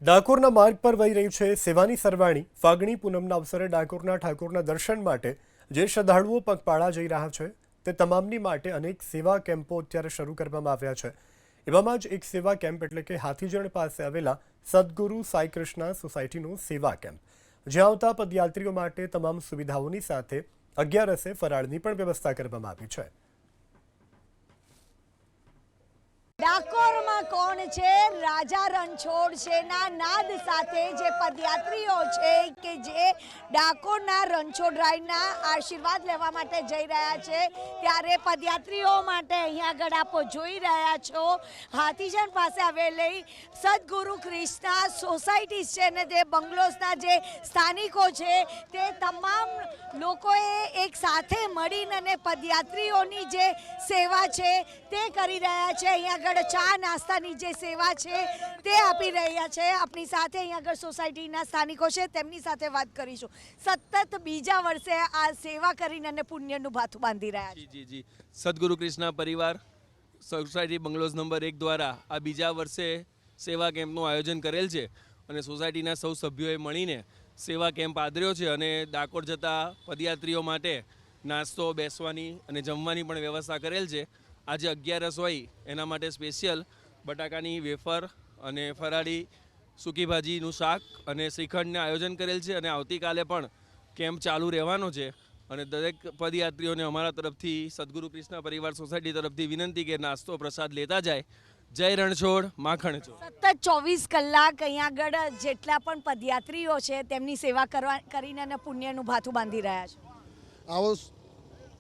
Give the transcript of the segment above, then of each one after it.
ડાકોરના માર્ગ પર વહી રહી છે સેવાની સરવાણી। ફાગણી પૂનમના અવસરે ડાકોરના ઠાકોરના દર્શન માટે જે શ્રદ્ધાળુઓ પગપાળા જઈ રહ્યા છે તે તમામની માટે અનેક સેવા કેમ્પો અત્યારે શરૂ કરવામાં આવ્યા છે। એવામાં જ એક સેવા કેમ્પ એટલે કે હાથીજણ પાસે આવેલા સદગુરુ સાઈ કૃષ્ણા સોસાયટીનો સેવા કેમ્પ, જ્યાં આવતા પદયાત્રીઓ માટે તમામ સુવિધાઓની સાથે 11 ફરાળની પણ વ્યવસ્થા કરવામાં આવી છે। ડાકોરમાં કોણ છે રાજા રણછોડ છેના નાદ સાથે જે પદયાત્રીઓ છે કે જે ડાકોરના રણછોડરાયના આશીર્વાદ લેવા માટે જઈ રહ્યા છે, ત્યારે પદયાત્રીઓ માટે અહીંયા આગળ આપ જોઈ રહ્યા છો હાથીજણ પાસે આવેલી સદગુરુ કૃષ્ણા સોસાયટી છે ને તે બંગલોઝના જે સ્થાનિકો છે તે તમામ લોકોએ એક સાથે મળીને અને પદયાત્રીઓની જે સેવા છે તે કરી રહ્યા છે। અહીંયા ચા નાસ્તાની જે સેવા છે તે આપી રહ્યા છે। આપણી સાથે અહીંયા આગળ સોસાયટીના સ્થાનિકો છે, તેમની સાથે વાત કરીશું। સતત બીજા વર્ષે આ સેવા કરીને અને પુણ્યનું ભાથું બાંધી રહ્યા છે। જી સદગુરુ કૃષ્ણા પરિવાર સોસાયટી બંગલોઝ નંબર 1 દ્વારા આ બીજા વર્ષે સેવા કેમ્પનું આયોજન કરેલ છે અને સોસાયટીના સૌ સભ્યોએ મળીને સેવા કેમ્પ આદર્યો છે અને ડાકોર જતા પદયાત્રીઓ માટે નાસ્તો, બેસવાની અને જમવાની પણ વ્યવસ્થા કરેલ છે। આજે 11 હોય એના માટે સ્પેશિયલ બટાકાની વેફર અને ફરાળી સૂકી ભાજીનું શાક અને શ્રીખંડને આયોજન કરેલ છે અને આવતીકાલે પણ કેમ્પ ચાલુ રહેવાનો છે અને દરેક પદયાત્રીઓને અમારા તરફથી સદગુરુ કૃષ્ણા પરિવાર સોસાયટી તરફથી વિનંતી કે નાસ્તો પ્રસાદ લેતા જાય। જય રણછોડ માખણ ચોર। સતત 24 કલાક અહીંયા આગળ જેટલા પણ પદયાત્રીઓ છે તેમની સેવા કરીને અને પુણ્યનું ભાથું બાંધી રહ્યા છે।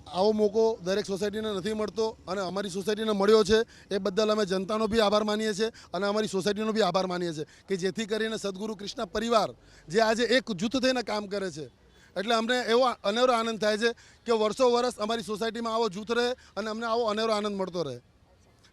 આવો મોકો દરેક સોસાયટીને નથી મળતો અને અમારી સોસાયટીને મળ્યો છે, એ બદલ અમે જનતાનો બી આભાર માનીએ છીએ અને અમારી સોસાયટીનો બી આભાર માનીએ છીએ કે જેથી કરીને સદગુરુ કૃષ્ણા પરિવાર જે આજે એક જૂથ થઈને કામ કરે છે, એટલે અમને એવો અનેરો આનંદ થાય છે કે વર્ષો વર્ષ અમારી સોસાયટીમાં આવો જૂથ રહે અને અમને આવો અનેરો આનંદ મળતો રહે।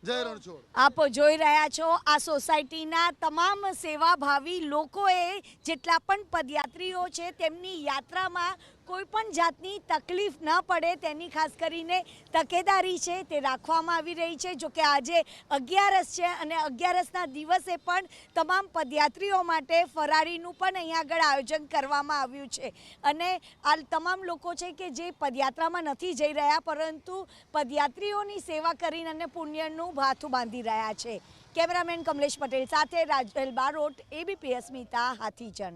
જય રણછોડ। આપ જોઈ રહ્યા છો આ સોસાયટીના તમામ સેવાભાવી લોકોએ જેટલા પણ પદયાત્રીઓ છે તેમની યાત્રામાં કોઈ પણ જાતની તકલીફ ન પડે તેની ખાસ કરીને તકેદારી છે તે રાખવામાં આવી રહી છે। જોકે આજે 11 છે અને 11ના દિવસે પણ તમામ પદયાત્રીઓ માટે ફરાળીનું પણ અહીંયા આગળ આયોજન કરવામાં આવ્યું છે અને આ તમામ લોકો છે કે જે પદયાત્રામાં નથી જઈ રહ્યા પરંતુ પદયાત્રીઓની સેવા કરીને અને પુણ્યનું ભાથું બાંધી રહ્યા છે। કેમેરામેન કમલેશ પટેલ સાથે રાજલ બારોટ, ABP અસ્મિતા, હાથીજણ।